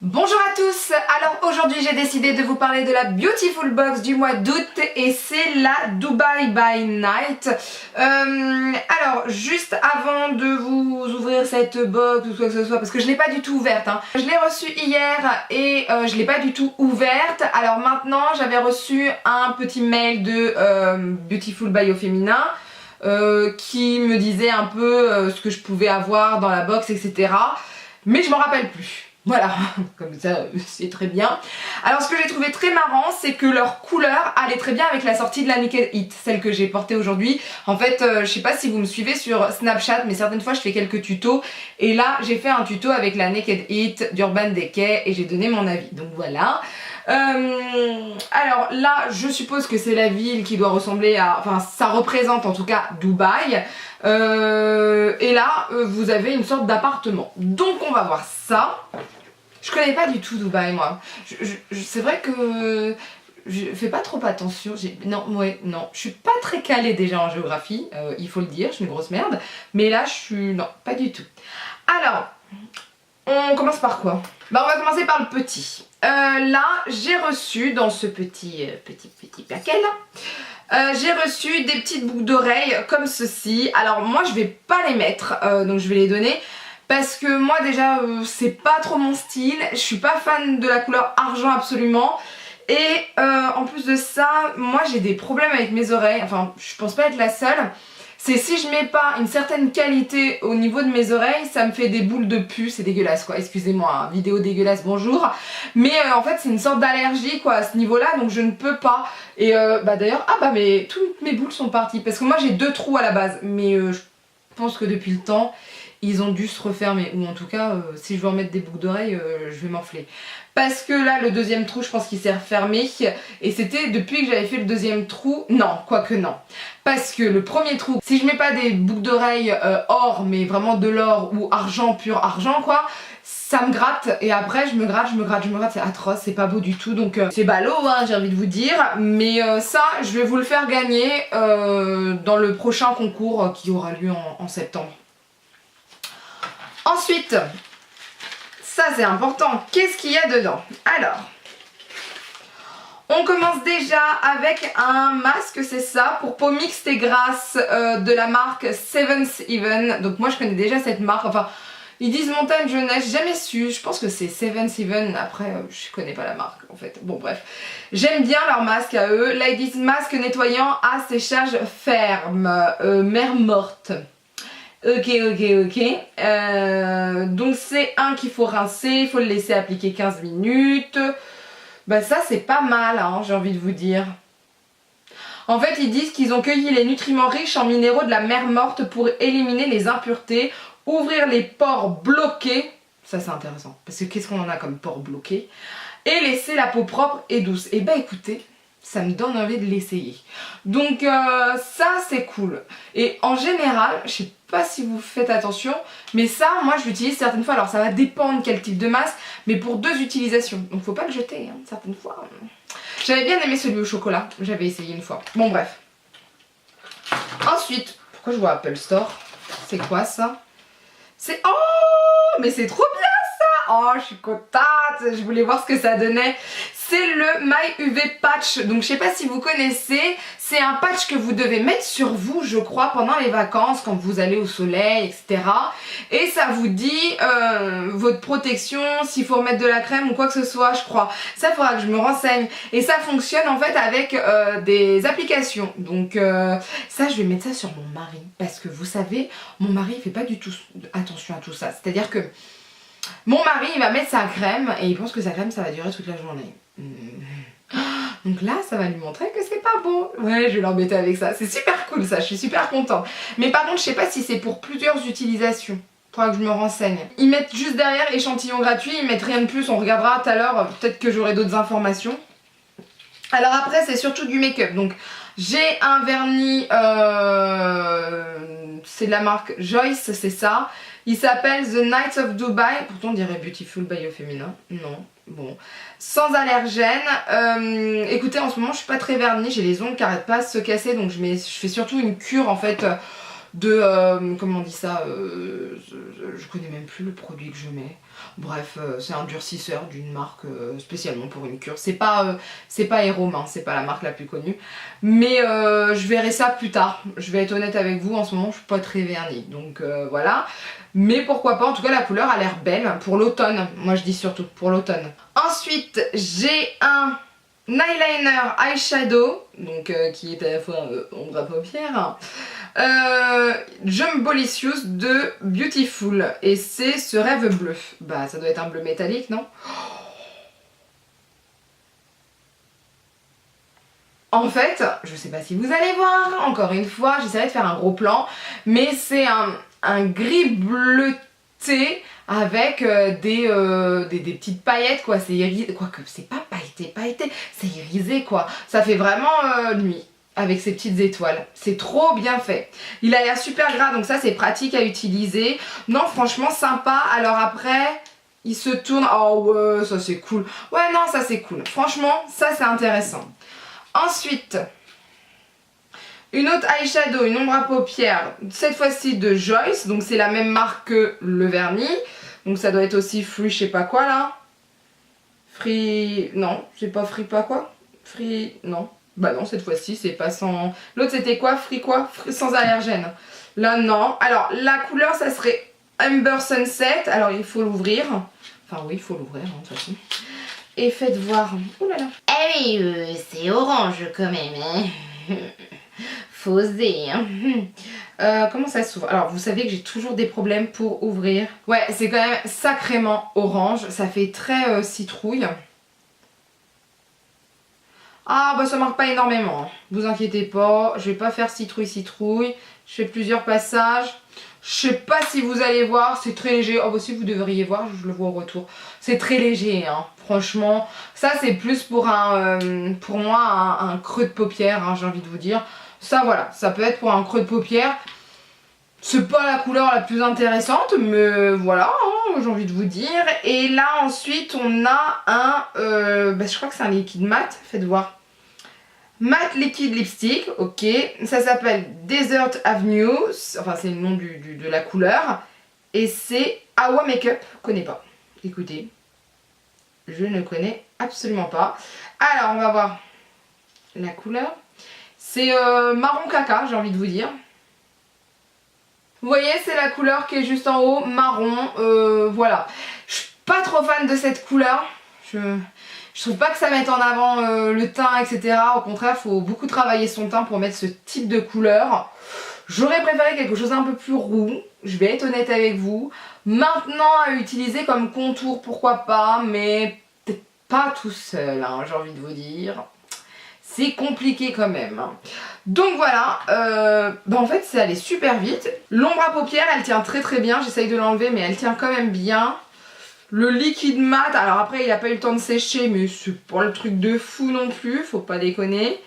Bonjour à tous, alors aujourd'hui j'ai décidé de vous parler de la Beautiful Box du mois d'août et c'est la Dubai by Night. Alors juste avant de vous ouvrir cette box ou quoi que ce soit, parce que je l'ai pas du tout ouverte, hein. Je l'ai reçue hier et je l'ai pas du tout ouverte. Alors maintenant j'avais reçu un petit mail de Beautiful by au féminin qui me disait un peu ce que je pouvais avoir dans la box, etc. Mais je m'en rappelle plus. Voilà, comme ça c'est très bien. Alors ce que j'ai trouvé très marrant, c'est que leur couleur allait très bien avec la sortie de la Naked It, celle que j'ai portée aujourd'hui. En fait, je sais pas si vous me suivez sur Snapchat, mais certaines fois je fais quelques tutos. Et là, j'ai fait un tuto avec la Naked It d'Urban Decay et j'ai donné mon avis. Donc voilà. Alors là, je suppose que c'est la ville qui doit ressembler à... Enfin, ça représente en tout cas Dubaï. Et là, vous avez une sorte d'appartement. Donc on va voir ça. Je connais pas du tout Dubaï, moi. C'est vrai que je fais pas trop attention. Non, je suis pas très calée déjà en géographie, il faut le dire, je suis une grosse merde. Mais là, je suis... Non, pas du tout. Alors, on commence par quoi? Bah, on va commencer par le petit. Là, j'ai reçu dans ce petit paquet là, j'ai reçu des petites boucles d'oreilles comme ceci. Alors moi je vais pas les mettre, donc je vais les donner parce que moi déjà c'est pas trop mon style. Je suis pas fan de la couleur argent absolument. Et en plus de ça, moi j'ai des problèmes avec mes oreilles. Enfin, je pense pas être la seule. C'est si je mets pas une certaine qualité au niveau de mes oreilles, ça me fait des boules de pus, c'est dégueulasse quoi, excusez-moi, hein, vidéo dégueulasse, bonjour. Mais en fait c'est une sorte d'allergie quoi à ce niveau là, donc je ne peux pas. Et bah d'ailleurs, mais toutes mes boules sont parties, parce que moi j'ai 2 trous à la base, mais je pense que depuis le temps, ils ont dû se refermer, ou en tout cas, si je veux en mettre des boucles d'oreilles, je vais m'enfler. Parce que là, le deuxième trou, je pense qu'il s'est refermé. Et c'était depuis que j'avais fait le deuxième trou. Non, quoique non. Parce que le premier trou, si je mets pas des boucles d'oreilles or, mais vraiment de l'or ou argent, pur argent quoi, ça me gratte. Et après, je me gratte, c'est atroce, c'est pas beau du tout. Donc c'est ballot, hein, j'ai envie de vous dire. Mais ça, je vais vous le faire gagner dans le prochain concours qui aura lieu en septembre. Ensuite, ça c'est important, qu'est-ce qu'il y a dedans? Alors, on commence déjà avec un masque, c'est ça, pour peau mixte et grasse de la marque Seventh Heaven. Donc moi je connais déjà cette marque, enfin ils disent montagne jeunesse, j'ai jamais su, je pense que c'est Seventh Heaven, après je connais pas la marque en fait. Bon bref, j'aime bien leur masque à eux. Là ils disent masque nettoyant à séchage ferme, mer morte. Ok. Donc c'est un qu'il faut rincer, il faut le laisser appliquer 15 minutes. Bah ça c'est pas mal hein, j'ai envie de vous dire. En fait ils disent qu'ils ont cueilli les nutriments riches en minéraux de la mer morte pour éliminer les impuretés, ouvrir les pores bloqués, ça c'est intéressant, parce que qu'est-ce qu'on en a comme pores bloqués, et laisser la peau propre et douce. Et bah écoutez, ça me donne envie de l'essayer. Donc ça c'est cool. Et en général, je sais pas si vous faites attention, mais ça moi je l'utilise certaines fois. Alors ça va dépendre quel type de masque, mais pour 2 utilisations. Donc faut pas le jeter, hein, certaines fois. J'avais bien aimé celui au chocolat, j'avais essayé une fois. Bon bref. Ensuite, pourquoi je vois Apple Store? C'est quoi ça? C'est... Oh mais c'est trop bien ça! Oh je suis contente, je voulais voir ce que ça donnait. C'est le My UV Patch, donc je sais pas si vous connaissez, c'est un patch que vous devez mettre sur vous je crois pendant les vacances quand vous allez au soleil etc. Et ça vous dit votre protection, s'il faut remettre de la crème ou quoi que ce soit je crois. Ça faudra que je me renseigne. Et ça fonctionne en fait avec des applications. Donc ça je vais mettre ça sur mon mari. Parce que vous savez, mon mari il fait pas du tout attention à tout ça. C'est-à-dire que mon mari il va mettre sa crème et il pense que sa crème ça va durer toute la journée. Donc là ça va lui montrer que c'est pas bon. Ouais je vais l'embêter avec ça. C'est super cool ça, je suis super contente. Mais par contre je sais pas si c'est pour plusieurs utilisations. Faudra que je me renseigne. Ils mettent juste derrière échantillon gratuit, ils mettent rien de plus, on regardera tout à l'heure, peut-être que j'aurai d'autres informations. Alors après c'est surtout du make-up. Donc j'ai un vernis, c'est de la marque Joyce, c'est ça. Il s'appelle The Nights of Dubai. Pourtant on dirait Beautiful by au féminin. Non, bon. Sans allergène. Écoutez en ce moment je suis pas très vernis, j'ai les ongles qui arrêtent pas de se casser. Donc je fais surtout une cure en fait comment on dit ça, je connais même plus le produit que je mets. Bref, c'est un durcisseur d'une marque spécialement pour une cure. C'est pas Aerom, hein, c'est pas la marque la plus connue. Mais je verrai ça plus tard. Je vais être honnête avec vous, en ce moment je suis pas très vernie. Donc voilà. Mais pourquoi pas, en tout cas la couleur a l'air belle pour l'automne. Moi je dis surtout pour l'automne. Ensuite, j'ai un eyeliner eyeshadow, donc qui est à la fois ombre à paupières. Jumbolicious de Beautiful, et c'est ce rêve bleu. Bah ça doit être un bleu métallique, non? En fait, je sais pas si vous allez voir, encore une fois, j'essaierai de faire un gros plan, mais c'est un gris bleuté avec des petites paillettes, quoi. C'est irisé, quoique c'est pas pailleté, c'est irisé, quoi. Ça fait vraiment nuit avec ces petites étoiles. C'est trop bien fait. Il a l'air super gras, donc ça c'est pratique à utiliser. Non, franchement sympa. Alors après, il se tourne. Oh ouais, ça c'est cool. Ouais, non, ça c'est cool. Franchement, ça c'est intéressant. Ensuite, une autre eyeshadow, une ombre à paupières, cette fois-ci de Joyce. Donc c'est la même marque que le vernis. Donc ça doit être aussi Free je sais pas quoi là. Free... Non, c'est pas Free pas quoi. Free... Non. Bah non, cette fois-ci, c'est pas sans... L'autre, c'était quoi? Free quoi? Free sans allergène. Là, non. Alors, la couleur, ça serait Amber Sunset. Alors, il faut l'ouvrir. Enfin, oui, il faut l'ouvrir, hein, de toute façon. Et faites voir. Ouh là là. Eh oui, c'est orange quand même. Hein. Faut oser. Hein. Comment ça s'ouvre? Alors, vous savez que j'ai toujours des problèmes pour ouvrir. Ouais, c'est quand même sacrément orange. Ça fait très citrouille. Ah bah ça marque pas énormément, vous inquiétez pas, je vais pas faire citrouille, je fais plusieurs passages. Je sais pas si vous allez voir, c'est très léger. Oh bah si, vous devriez voir, je le vois au retour. C'est très léger, hein, franchement. Ça c'est plus pour pour moi un creux de paupière, hein, j'ai envie de vous dire. Ça voilà, ça peut être pour un creux de paupière. C'est pas la couleur la plus intéressante, mais voilà, hein, j'ai envie de vous dire. Et là ensuite on a un, je crois que c'est un liquide mat, faites voir. Matte liquide lipstick, ok. Ça s'appelle Desert Avenue, enfin c'est le nom de la couleur. Et c'est Awa Makeup, connais pas. Écoutez, je ne connais absolument pas. Alors on va voir la couleur. C'est marron caca, j'ai envie de vous dire. Vous voyez, c'est la couleur qui est juste en haut, marron, voilà. Je suis pas trop fan de cette couleur. Je trouve pas que ça mette en avant le teint, etc. Au contraire, il faut beaucoup travailler son teint pour mettre ce type de couleur. J'aurais préféré quelque chose un peu plus roux, je vais être honnête avec vous. Maintenant, à utiliser comme contour, pourquoi pas, mais peut-être pas tout seul, hein, j'ai envie de vous dire. C'est compliqué quand même. Donc voilà, en fait c'est allé super vite. L'ombre à paupières, elle tient très très bien, j'essaye de l'enlever mais elle tient quand même bien. Le liquide mat, alors après il a pas eu le temps de sécher, mais c'est pas le truc de fou non plus, faut pas déconner.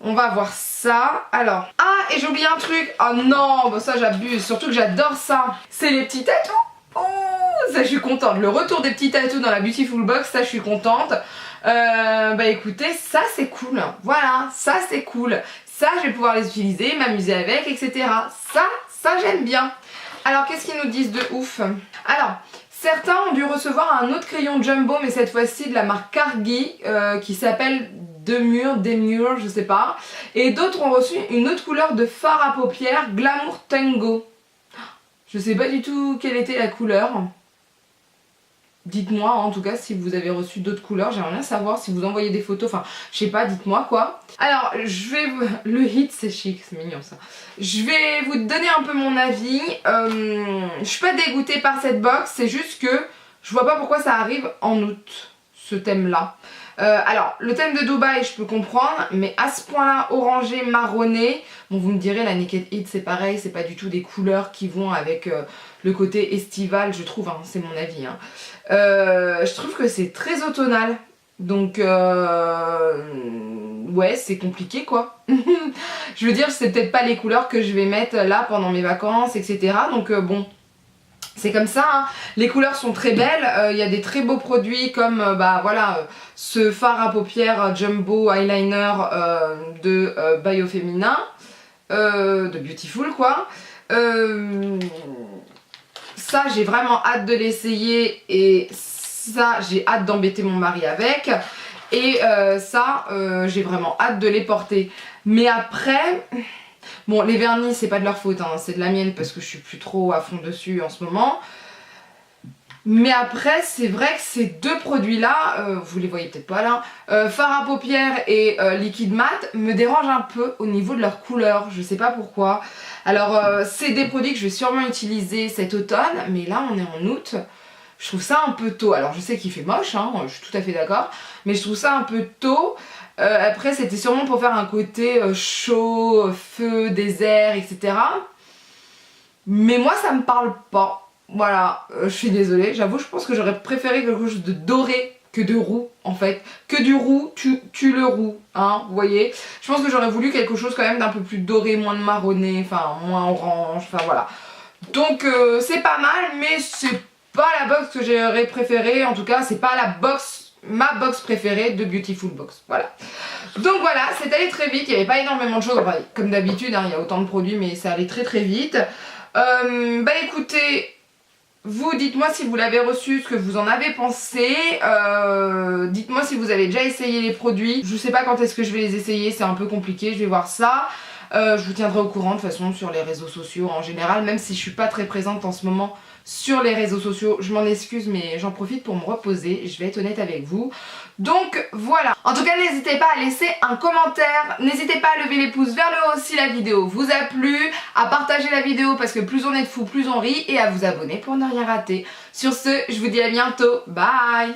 On va voir ça. Alors, ah, et j'ai oublié un truc. Oh non, ça j'abuse, surtout que j'adore ça. C'est les petits tatous. Oh, ça je suis contente. Le retour des petits tatous dans la Beautiful Box, ça je suis contente. Écoutez, ça c'est cool. Voilà, ça c'est cool. Ça je vais pouvoir les utiliser, m'amuser avec, etc. Ça j'aime bien. Alors qu'est-ce qu'ils nous disent de ouf? Alors, certains ont dû recevoir un autre crayon Jumbo, mais cette fois-ci de la marque Cargi, qui s'appelle Demure, je sais pas. Et d'autres ont reçu une autre couleur de fard à paupières, Glamour Tango. Je sais pas du tout quelle était la couleur. Dites-moi en tout cas si vous avez reçu d'autres couleurs, j'aimerais bien savoir si vous envoyez des photos, enfin je sais pas, dites-moi quoi. Alors je vais vous... Le hit c'est chic, c'est mignon ça. Je vais vous donner un peu mon avis. Je suis pas dégoûtée par cette box, c'est juste que je vois pas pourquoi ça arrive en août, ce thème là. Alors le thème de Dubaï je peux comprendre, mais à ce point là orangé, marronné, bon vous me direz la Naked Heat c'est pareil, c'est pas du tout des couleurs qui vont avec le côté estival je trouve, hein, c'est mon avis. Hein. Je trouve que c'est très automnal, donc ouais c'est compliqué quoi. Je veux dire c'est peut-être pas les couleurs que je vais mettre là pendant mes vacances etc. Donc bon. C'est comme ça, hein. Les couleurs sont très belles, y a des très beaux produits comme voilà, ce fard à paupières Jumbo Eyeliner de Biofemina, de Beautiful quoi. Ça j'ai vraiment hâte de l'essayer et ça j'ai hâte d'embêter mon mari avec. Et ça j'ai vraiment hâte de les porter. Mais après, bon les vernis c'est pas de leur faute, hein, c'est de la mienne parce que je suis plus trop à fond dessus en ce moment. Mais après c'est vrai que ces deux produits là, vous les voyez peut-être pas là, fard à paupières et liquide mat me dérangent un peu au niveau de leur couleur, je sais pas pourquoi. Alors c'est des produits que je vais sûrement utiliser cet automne, mais là on est en août, je trouve ça un peu tôt. Alors je sais qu'il fait moche, hein, je suis tout à fait d'accord, mais je trouve ça un peu tôt. Après c'était sûrement pour faire un côté chaud, feu, désert, etc. Mais moi ça me parle pas. Voilà, je suis désolée, j'avoue, je pense que j'aurais préféré quelque chose de doré que de roux en fait. Que du roux, tu le roux, hein, vous voyez. Je pense que j'aurais voulu quelque chose quand même d'un peu plus doré, moins de marronné, enfin moins orange, enfin voilà. Donc c'est pas mal, mais c'est pas la box que j'aurais préférée, en tout cas c'est pas la box, ma box préférée de Beautiful Box, voilà. Donc voilà, c'est allé très vite, il n'y avait pas énormément de choses, enfin, comme d'habitude, hein, il y a autant de produits mais ça allait très très vite. Bah écoutez, vous dites-moi si vous l'avez reçu, ce que vous en avez pensé, dites-moi si vous avez déjà essayé les produits. Je sais pas quand est-ce que je vais les essayer, c'est un peu compliqué, je vais voir ça. Je vous tiendrai au courant de toute façon sur les réseaux sociaux en général, même si je suis pas très présente en ce moment sur les réseaux sociaux, je m'en excuse mais j'en profite pour me reposer, je vais être honnête avec vous. Donc voilà, en tout cas n'hésitez pas à laisser un commentaire, n'hésitez pas à lever les pouces vers le haut si la vidéo vous a plu, à partager la vidéo parce que plus on est de fous, plus on rit, et à vous abonner pour ne rien rater. Sur ce, je vous dis à bientôt, bye.